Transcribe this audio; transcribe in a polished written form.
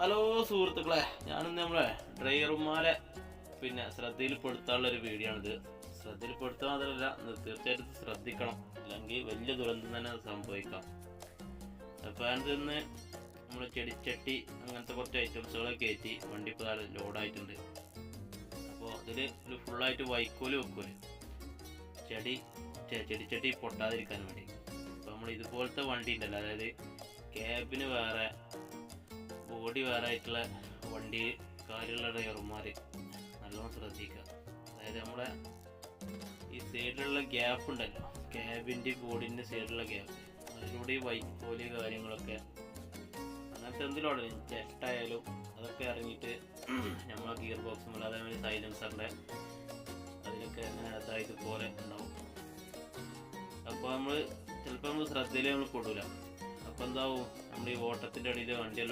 Hello സുഹൃത്തുക്കളെ, ഞാനിന്ന് നമ്മളെ ഡ്രൈവർമാരെ ശ്രദ്ധയിൽപ്പെടുത്താനുള്ളൊരു വീഡിയോ ആണിത്. ശ്രദ്ധയിൽപ്പെടുത്താൻ മാത്രമല്ല, തീർച്ചയായിട്ടും ശ്രദ്ധിക്കണം, അല്ലെങ്കിൽ വലിയ ദുരന്തം തന്നെ സംഭവിക്കാം. അപ്പോൾ അതിന് നമ്മൾ ചെടിച്ചട്ടി അങ്ങനത്തെ കുറച്ച് ഐറ്റംസുകളൊക്കെ കയറ്റി വണ്ടി ഇപ്പോൾ ലോഡായിട്ടുണ്ട്. അപ്പോൾ അതിൽ ഒരു ഫുള്ളായിട്ട് വൈക്കോല് വെക്കൂല് ചെടിച്ചട്ടി പൊട്ടാതിരിക്കാൻ വേണ്ടി. അപ്പോൾ നമ്മൾ ഇതുപോലത്തെ വണ്ടി ഉണ്ടല്ലോ, അതായത് ക്യാബിന് വേറെ ബോഡി വേറെ ആയിട്ടുള്ള വണ്ടി കാര്യമുള്ള ഡ്രൈവർമാർ നല്ലോണം ശ്രദ്ധിക്കുക. അതായത് നമ്മളെ ഈ സൈഡിലുള്ള ഗ്യാപ്പ് ഉണ്ടല്ലോ, ക്യാബിൻ്റെ ബോഡിൻ്റെ സൈഡിലുള്ള ഗ്യാപ്പ്, അതിലൂടെ ഈ വൈക്കോല് കാര്യങ്ങളൊക്കെ അങ്ങനത്തെ എന്തിലും ചെട്ടായാലും അതൊക്കെ ഇറങ്ങിയിട്ട് നമ്മളെ ഗിയർ ബോക്സ് പോലെ അതേമാതിരി സൈലൻസറിൻ്റെ അതിലൊക്കെ അങ്ങനെ അതായത് പോലെ ഉണ്ടാവും. അപ്പോൾ ചിലപ്പോൾ നമ്മൾ ശ്രദ്ധയിൽ നമ്മൾ പെടില്ല. അപ്പോൾ എന്താവും, നമ്മൾ ഈ ഓട്ടത്തിൻ്റെ ഇടയിൽ വണ്ടിയെല്ലാം